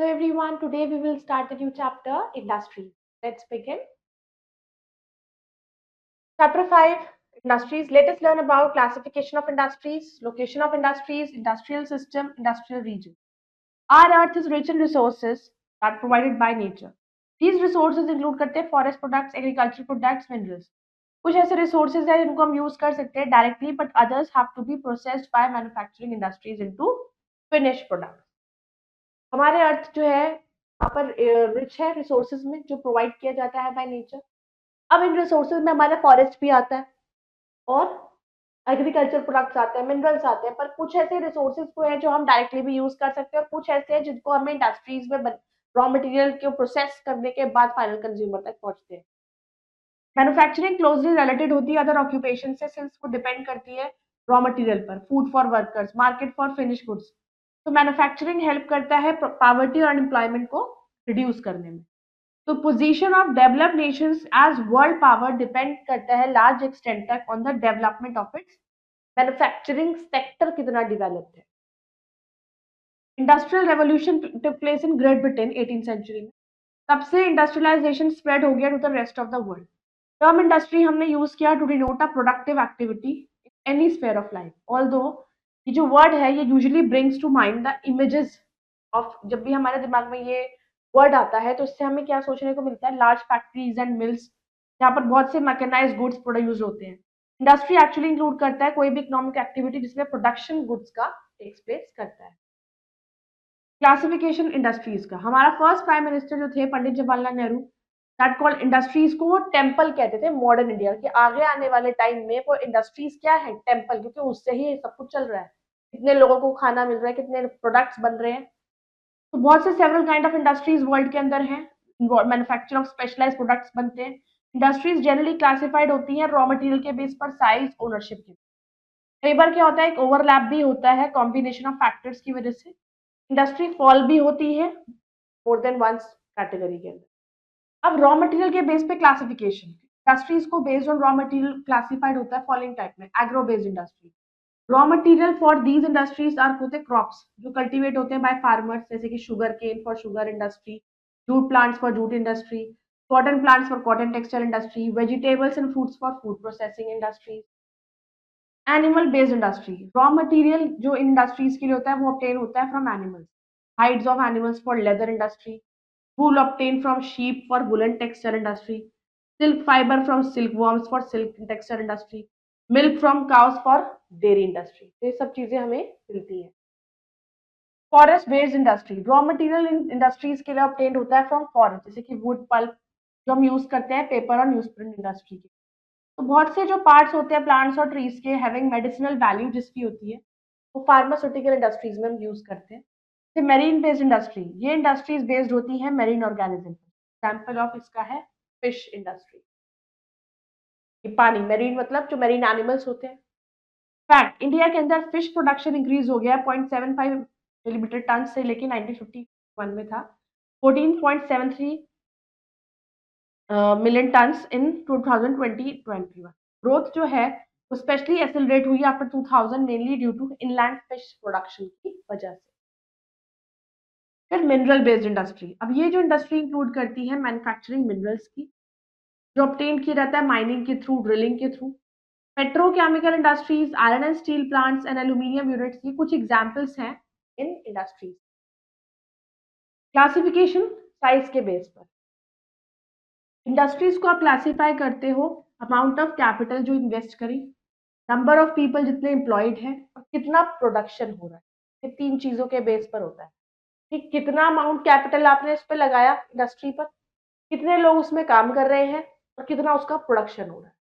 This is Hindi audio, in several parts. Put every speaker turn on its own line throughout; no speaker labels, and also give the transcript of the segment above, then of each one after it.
Hello everyone, today we will start a new chapter, Industries. Let's begin. Chapter 5, Industries. Let us learn about classification of industries, location of industries, industrial system, industrial region. Our earth is rich in resources that are provided by nature. These resources include करते हैं forest products, agricultural products, minerals. कुछ ऐसे resources हैं जिनको हम use कर सकते हैं directly, but others have to be processed by manufacturing industries into finished products. हमारे अर्थ जो है यहाँ पर रिच है रिसोर्सेज में जो प्रोवाइड किया जाता है बाय नेचर। अब इन रिसोर्सेज में हमारा फॉरेस्ट भी आता है और एग्रीकल्चर प्रोडक्ट्स आते हैं, मिनरल्स आते हैं, पर कुछ ऐसे रिसोर्सेज को है जो हम डायरेक्टली भी यूज कर सकते हैं और कुछ ऐसे हैं जिनको हमें इंडस्ट्रीज में रॉ मटेरियल को प्रोसेस करने के बाद फाइनल कंज्यूमर तक पहुंचते हैं। मैन्युफैक्चरिंग क्लोजली रिलेटेड होती है अदर ऑक्यूपेशन से, सिंस वो डिपेंड करती है रॉ मटेरियल पर, food for workers, market for finish goods. तो मैन्युफैक्चरिंग हेल्प करता है पॉवर्टी और अनएम्प्लॉयमेंट को रिड्यूस करने में। तो position of developed nations as world power depend करता है लार्ज एक्सटेंट तक on the development of its manufacturing sector कितना डेवलप्ड है। Industrial revolution took place in Great Britain 18th century में। तब से इंडस्ट्रियलाइजेशन स्प्रेड हो गया to the rest of the world. Term industry हमने यूज किया to denote a productive activity in any sphere of life. Although ये जो वर्ड है ये usually brings to mind the images of, जब भी हमारे दिमाग में ये वर्ड आता है तो इससे हमें क्या सोचने को मिलता है, लार्ज फैक्ट्रीज एंड मिल्स जहाँ पर बहुत से मैकेनाइज्ड गुड्स प्रोड्यूस होते हैं। इंडस्ट्री एक्चुअली इंक्लूड करता है कोई भी इकोनॉमिक एक्टिविटी जिसमें प्रोडक्शन गुड्स का टेक्स प्लेस करता है। क्लासिफिकेशन इंडस्ट्रीज का, हमारा फर्स्ट प्राइम मिनिस्टर जो थे Pandit Jawaharlal Nehru, that called industries को वो टेम्पल कहते थे मॉडर्न इंडिया के। आगे आने वाले टाइम में वो इंडस्ट्रीज क्या है, टेम्पल, क्योंकि उससे ही सब कुछ चल रहा है, कितने लोगों को खाना मिल रहा है, कितने प्रोडक्ट्स बन रहे हैं। तो बहुत से several kind of industries world के अंदर हैं, मैन्युफैक्चर ऑफ स्पेशलाइज्ड प्रोडक्ट्स बनते हैं। इंडस्ट्रीज जनरली क्लासिफाइड होती हैं रॉ मटेरियल के बेस पर, साइज, ओनरशिप के। कई बार क्या होता है, एक ओवरलैप भी होता है कॉम्बिनेशन ऑफ फैक्टर्स की वजह से। इंडस्ट्री फॉल भी होती है मोर देन वंस कैटेगरी के अंदर। अब रॉ मटेरियल के बेस पे क्लासिफिकेशन, इंडस्ट्रीज को based on raw material classified होता है फॉलोइंग टाइप में। Agro based industry, raw material for these industries are होते क्रॉप्स जो कल्टीवेट होते हैं बाय फार्मर्स, जैसे कि sugar cane for sugar industry, jute plants for jute industry, cotton plants for cotton textile industry, vegetables and fruits for food processing industry. Animal based industry, raw material जो इंडस्ट्रीज के लिए होता है वो ऑब्टेन होता है from animals, hides of animals for leather industry, wool obtained from sheep for woolen textile industry, silk fiber from silkworms for silk textile industry, milk from cows for dairy industry। ये सब चीजें हमें मिलती हैं। Forest based industry, raw material in industries के लिए ऑब्टेन्ड होता है फ्रॉम फॉरेस्ट, जैसे कि वुड पल्प जो हम यूज करते हैं पेपर और न्यूज प्रिंट इंडस्ट्री के। तो बहुत से जो पार्ट्स होते हैं प्लांट्स और ट्रीज के हैविंग मेडिसिनल वैल्यू जिसकी होती है वो फार्मास्यूटिकल इंडस्ट्रीज में हम यूज करते हैं। मेरीन बेस्ड इंडस्ट्री, ये इंडस्ट्रीज बेस्ड होती है मेरीन ऑर्गेनिज्म। एग्जाम्पल ऑफ इसका है फिश इंडस्ट्री, ये पानी, मेरीन मतलब जो मेरीन एनिमल्स होते हैं। फैक्ट, इंडिया के अंदर फिश प्रोडक्शन इंक्रीज हो गया 0.75 मिलीमीटर टन से लेके 1951 में था 14.73 मिलियन टन्स इन 2020-21। ग्रोथ जो है वो स्पेशली एक्सेलरेट हुई after 2000 mainly due to inland fish production की वजह से। फिर मिनरल बेस्ड इंडस्ट्री, अब ये जो इंडस्ट्री इंक्लूड करती है मैन्युफैक्चरिंग मिनरल्स की जो ऑब्टेन किया जाता है माइनिंग के थ्रू, ड्रिलिंग के through. Petrochemical industries, iron and steel plants and aluminium units, ये कुछ एग्जांपल्स हैं इन इंडस्ट्रीज। क्लासिफिकेशन साइज के बेस पर, इंडस्ट्रीज को आप क्लासिफाई करते हो अमाउंट ऑफ कैपिटल जो इन्वेस्ट करी, नंबर ऑफ पीपल जितने एम्प्लॉयड हैं और कितना प्रोडक्शन हो रहा है। ये तीन चीजों के बेस पर होता है कि कितना अमाउंट कैपिटल आपने इस पे लगाया इंडस्ट्री पर, कितने लोग उसमें काम कर रहे हैं और कितना उसका प्रोडक्शन हो रहा है।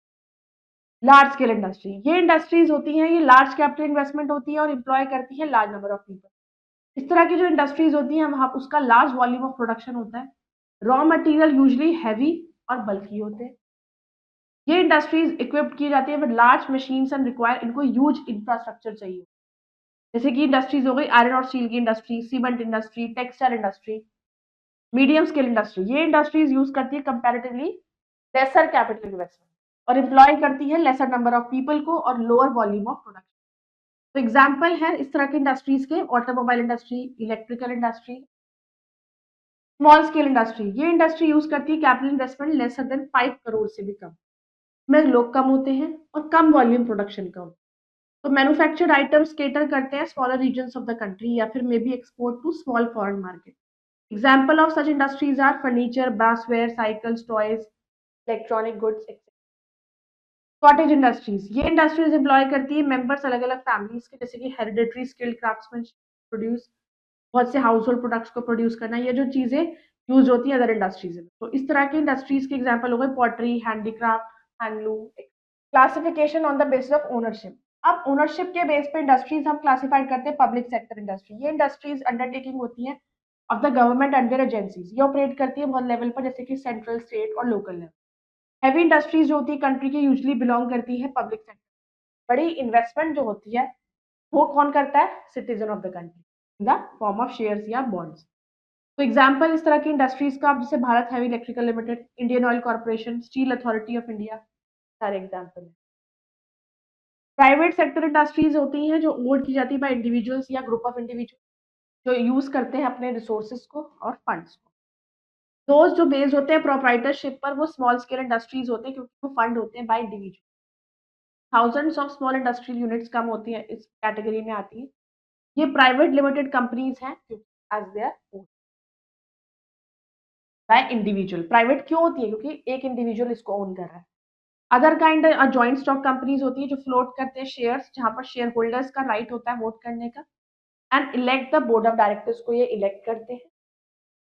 लार्ज स्केल इंडस्ट्री, ये इंडस्ट्रीज होती हैं, ये लार्ज कैपिटल इन्वेस्टमेंट होती है और एम्प्लॉय करती है लार्ज नंबर ऑफ पीपल। इस तरह की जो इंडस्ट्रीज होती हैं वहां उसका लार्ज वॉल्यूम ऑफ प्रोडक्शन होता है। रॉ मटेरियल यूजली हैवी और बल्की होते हैं। ये इंडस्ट्रीज इक्विप्ड की जाती है with large machines and require, इनको ह्यूज इंफ्रास्ट्रक्चर चाहिए, जैसे कि इंडस्ट्रीज हो गई आयरन और स्टील की industry, cement industry, textile industry. Medium scale industry, ये इंडस्ट्रीज यूज करती है कंपैरेटिवली लेसर कैपिटल इन्वेस्टमेंट और एम्प्लॉय करती है लेसर नंबर ऑफ पीपल को और लोअर वॉल्यूम ऑफ प्रोडक्शन। तो एग्जांपल है इस तरह की इंडस्ट्रीज के automobile industry, electrical industry, small scale industry, ये इंडस्ट्री यूज करती है capital investment lesser than 5 crore से भी कम, में लोग कम होते हैं और कम वॉल्यूम प्रोडक्शन का होता है। तो मैन्युफैक्चर्ड आइटम्स केटर करते हैं smaller regions of the country या फिर may be export to small foreign market. Example of such industries are furniture, brassware, cycles, toys, electronic goods. Cottage industries, ये इंडस्ट्रीज एम्प्लॉय करती है मेंबर्स अलग अलग फैमिलीज के, जैसे कि हेरिडेटरी स्किल्ड क्राफ्ट्समैनशिप प्रोड्यूस, बहुत से हाउस होल्ड प्रोडक्ट्स को प्रोड्यूस करना, ये जो चीजें यूज होती है अदर इंडस्ट्रीज में। तो इस तरह के इंडस्ट्रीज के एग्जाम्पल हो गए pottery, handicraft, handloom. Classification on the basis of ownership, अब ओनरशिप के बेस पे इंडस्ट्रीज हम क्लासिफाइड करते हैं पब्लिक सेक्टर इंडस्ट्री। ये इंडस्ट्रीज अंडरटेकिंग होती है of the government under agencies, ये ऑपरेट करती है बहुत लेवल पर, जैसे कि सेंट्रल, स्टेट और लोकल लेवल। हैवी इंडस्ट्रीज जो होती है कंट्री की यूजली बिलोंग करती है पब्लिक सेक्टर। बड़ी इन्वेस्टमेंट जो होती है वो कौन करता है? Citizen of the country in the form of shares या बॉन्ड्स। तो एग्जाम्पल इस तरह की इंडस्ट्रीज का, जैसे Bharat heavy electrical limited, Indian oil corporation, steel authority of India, सारे एग्जाम्पल है। प्राइवेट सेक्टर इंडस्ट्रीज होती हैं जो ओन की जाती है बाय इंडिविजुअल्स या ग्रुप ऑफ इंडिविजुअल, जो यूज करते हैं अपने रिसोर्सेज को और फंड्स को। दोस्त जो बेस्ड होते हैं प्रोप्राइटरशिप पर, वो स्मॉल स्केल इंडस्ट्रीज होते हैं क्योंकि वो फंड होते हैं by individual. Thousands of small industrial units कम होती है, इस कैटेगरी में आती है। ये प्राइवेट लिमिटेड कंपनीज हैं as their own by individual. Private क्यों होती है? क्योंकि एक इंडिविजुअल इसको ओन कर रहा है। Other kind joint stock companies होती है जो फ्लोट करते हैं शेयर्स, जहां पर शेयर होल्डर्स का राइट होता है वोट करने का, and elect the board of directors को ये इलेक्ट करते हैं।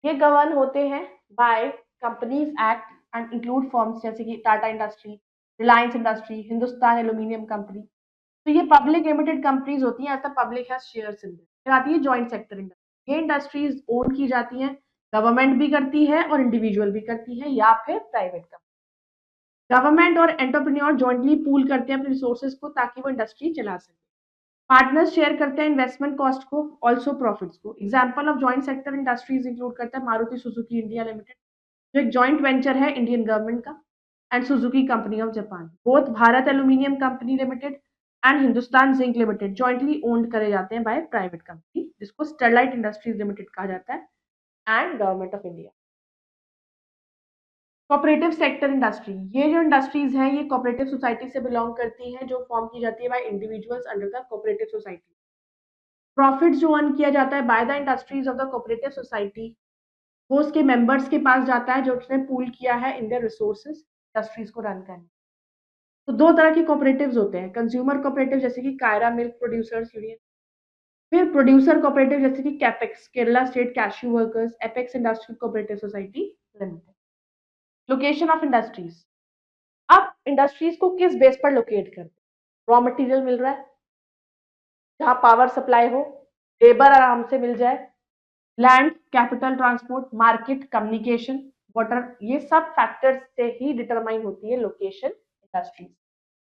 ये गवर्न होते हैं by companies act and include firms जैसे कि Tata industry, Reliance industry, Hindustan aluminium company. तो ये पब्लिक लिमिटेड कंपनीज होती हैं, ऐसा public has shares in them. फिर आती है जॉइंट सेक्टर इंडस्ट्री, ये इंडस्ट्रीज ओन की जाती हैं, गवर्नमेंट भी करती है और इंडिविजुअल भी करती है या फिर प्राइवेट कंपनी। गवर्नमेंट और एंटरप्रेन्योर जॉइंटली पूल करते हैं अपने रिसोर्सेज को ताकि वो इंडस्ट्री चला सके। पार्टनर्स शेयर करते हैं इन्वेस्टमेंट कॉस्ट को, ऑल्सो प्रॉफिट्स को। Example of joint sector industries include करता है मारुति सुजुकी इंडिया लिमिटेड, जो एक जॉइंट वेंचर है इंडियन गवर्नमेंट का, and Suzuki company of Japan. Both Bharat aluminium company limited and Hindustan zinc limited jointly owned करे जाते हैं बाय प्राइवेट कंपनी, जिसको स्टरलाइट इंडस्ट्रीज लिमिटेड कहा जाता है, and government of India. Cooperative sector industry, ये जो इंडस्ट्रीज हैं ये कोऑपरेटिव सोसाइटी से बिलोंग करती हैं, जो फॉर्म की जाती है bye individuals under the cooperative society. Profit जो अर्न किया जाता है by the industries of the cooperative society, वो उसके मेंबर्स के पास जाता है जो उसने पूल किया है इन देयर रिसोर्सेज इंडस्ट्रीज को रन करने। तो दो तरह के कोऑपरेटिव्स होते हैं, कंज्यूमर कोऑपरेटिव जैसे कि कायरा मिल्क प्रोड्यूसर्स यूनियन, फिर प्रोड्यूसर कोऑपरेटिव जैसे कि capex, Kerala state cashew workers, apex industrial cooperative society limited. Location of industries, अब इंडस्ट्रीज को किस बेस पर लोकेट करते हैं? रॉ मटेरियल मिल रहा है, जहां पावर सप्लाई हो, लेबर आराम से मिल जाए, land, capital, transport, market, communication, water, ये सब फैक्टर्स से ही डिटरमाइन होती है लोकेशन इंडस्ट्रीज।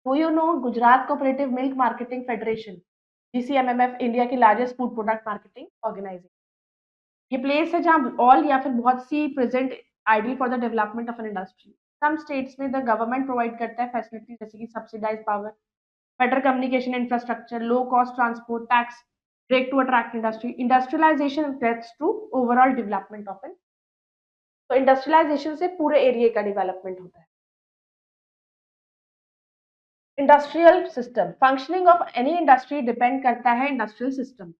तो you know Gujarat cooperative milk marketing federation, GCMMF, India की largest food product marketing organisation. ये प्लेस है जहां ऑल या फिर बहुत सी present ideal for the development of an industry. Some states में द गवर्नमेंट प्रोवाइड करता है फैसिलिटी जैसे कि subsidise power, better communication infrastructure, low cost transport, tax break to attract industry. Industrialization threats to overall development of it. तो इंडस्ट्रियलाइजेशन से पूरे एरिया का डेवलपमेंट होता है। Industrial system, functioning of any industry depend करता है इंडस्ट्रियल सिस्टम।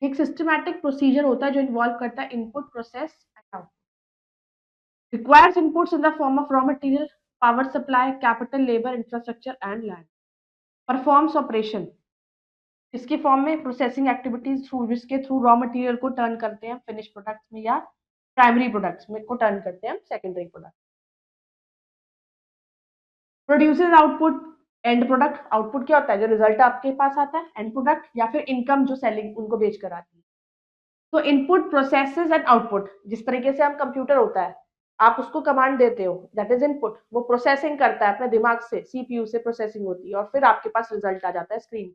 एक सिस्टमैटिक प्रोसीजर होता है जो इन्वॉल्व करता है input, process and output, requires inputs in the form of raw material, power supply, capital, labour, infrastructure and land. Performs operation, इसके फॉर्म में प्रोसेसिंग एक्टिविटीज थ्रू, जिसके थ्रू रॉ मटेरियल को टर्न करते हैं फिनिश प्रोडक्ट्स में या प्राइमरी प्रोडक्ट्स में को टर्न करते हैं secondary product. Produces output, and product, output क्या होता है? जो रिजल्ट आपके पास आता है, एंड प्रोडक्ट या फिर इनकम जो सेलिंग उनको बेच कर आती है। तो इनपुट, प्रोसेसेस एंड आउटपुट, जिस तरीके से हम कंप्यूटर होता है, आप उसको कमांड देते हो, दैट इज इनपुट, वो प्रोसेसिंग करता है अपने दिमाग से, सीपीयू से प्रोसेसिंग होती है और फिर आपके पास रिजल्ट आ जाता है स्क्रीन।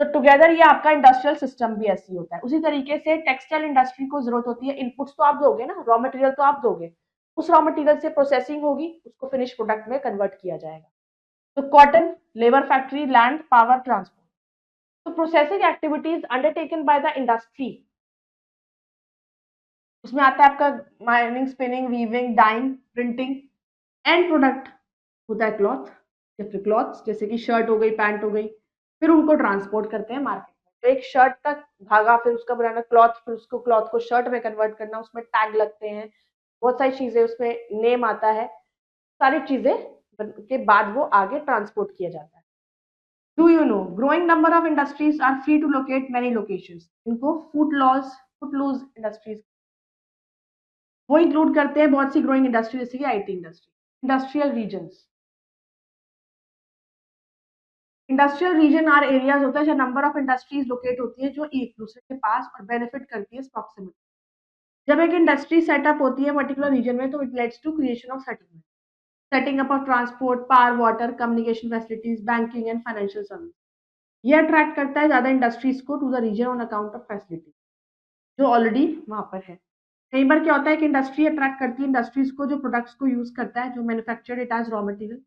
तो टुगेदर ये आपका इंडस्ट्रियल सिस्टम भी ऐसी होता है। उसी तरीके से टेक्सटाइल इंडस्ट्री को जरूरत होती है, इनपुट्स तो आप दोगे ना, रॉ मटेरियल तो आप दोगे, उस रॉ मटेरियल से प्रोसेसिंग होगी, उसको फिनिश प्रोडक्ट में कन्वर्ट किया जाएगा। तो cotton, labour, factory, land, power, transport. तो processing activities undertaken by the industry, उसमें आता है आपका mining, spinning, weaving, dyeing, printing. End product होता है क्लॉथ, या फिर क्लॉथ्स जैसे कि शर्ट हो गई, पैंट हो गई। फिर उनको ट्रांसपोर्ट करते हैं मार्केट में। तो एक शर्ट तक धागा, फिर उसका बनाना क्लॉथ, फिर उसको क्लॉथ को शर्ट में कन्वर्ट करना, उसमें टैग लगते हैं, बहुत सारी चीजें, उसमें नेम आता है, सारी चीजें के बाद वो आगे ट्रांसपोर्ट किया जाता है। Do you know growing number of industries are free to locate many locations. इनको फुट लूज इंडस्ट्रीज वो इंक्लूड करते हैं, बहुत सी ग्रोइंग इंडस्ट्री जैसे कि IT industry. Industrial regions, industrial region are areas होता है जहाँ नंबर ऑफ इंडस्ट्रीज लोकेट होती है जो एक दूसरे के पास और बेनिफिट करती है प्रॉक्सिमिटी। जब एक इंडस्ट्री सेटअप होती है पर्टिकुलर रीजन में तो it leads to creation of settlement, setting up of transport, power, water, communication facilities, banking and financial service. ये अट्रैक्ट करता है ज्यादा इंडस्ट्रीज को to the region on account of facility जो ऑलरेडी वहां पर है। कई बार क्या होता है कि इंडस्ट्री अट्रैक्ट करती है इंडस्ट्रीज को जो प्रोडक्ट्स को यूज करता है, जो manufactured it as raw material.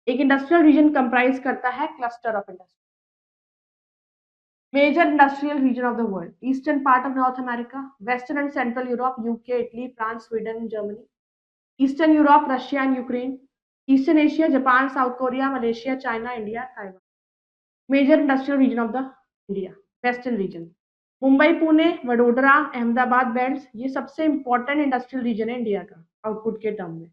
एक इंडस्ट्रियल रीजन कंप्राइज करता है cluster of industry. Major industrial region of the world: eastern part of North America, western and central Europe, UK, Italy, France, Sweden, and Germany. Eastern Europe, Russia and Ukraine. Eastern Asia, Japan, South Korea, Malaysia, China, India, Taiwan. Major industrial region of the India, western region. Mumbai, Pune, Vadodara, Ahmedabad belt, ये सबसे इंपॉर्टेंट इंडस्ट्रियल रीजन है इंडिया का आउटपुट के टर्म में।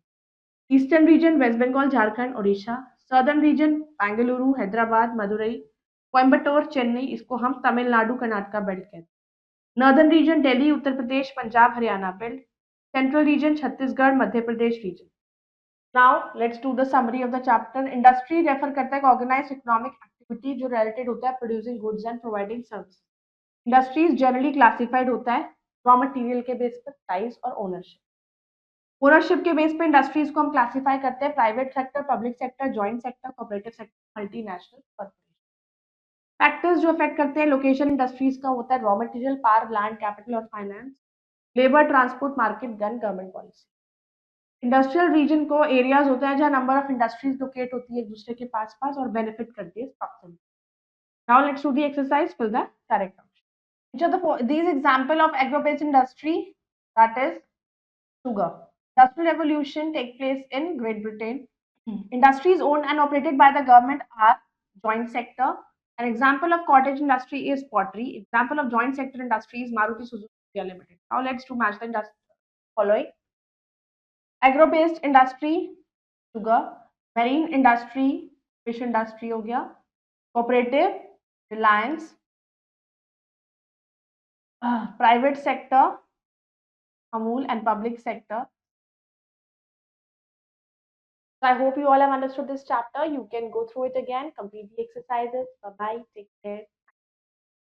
Eastern region West Bengal, Jharkhand, Orissa. Southern region Bengaluru, Hyderabad, Madurai, Coimbatore, Chennai, इसको हम तमिलनाडु कर्नाटका बेल्ट कहते हैं। Northern region Delhi, Uttar Pradesh, Punjab, Haryana belt. Central region Chhattisgarh, Madhya Pradesh region. Now let's do the summary of the chapter. Industry refer करता है ऑर्गेनाइज्ड इकोनॉमिक एक्टिविटी जो रिलेटेड होता है producing goods and providing service. Industries generally classified होता है रॉ मटेरियल के बेस पर, प्राइस और ओनरशिप। ओनरशिप के बेस पे इंडस्ट्रीज को हम क्लासिफाई करते हैं private sector, public sector, joint sector, cooperative sector, multinational, corporate. Factors जो अफेक्ट करते हैं लोकेशन इंडस्ट्रीज का होता है raw material, power, land, capital और फाइनेंस, लेबर, ट्रांसपोर्ट, मार्केट, गन, गवर्नमेंट पॉलिसी। इंडस्ट्रियल रीजन को एरियाज होता है जहां नंबर ऑफ इंडस्ट्रीज लोकेट होती है एक दूसरे के पास पास और बेनिफिट करती है proximity. Now let's do the exercise, fill the correct option. Which are these example of agro-based industry? That is sugar. Industrial revolution take place in Great Britain. Industries owned and operated by the government are joint sector. An example of cottage industry is pottery. Example of joint sector industry is Maruti Suzuki India Limited. Now let's do match the following. Agro-based industry, sugar. Marine industry, fish industry हो गया. Cooperative, Reliance. Private sector, Amul, and public sector. So I hope you all have understood this chapter. You can go through it again, complete the exercises. Bye bye. Take care.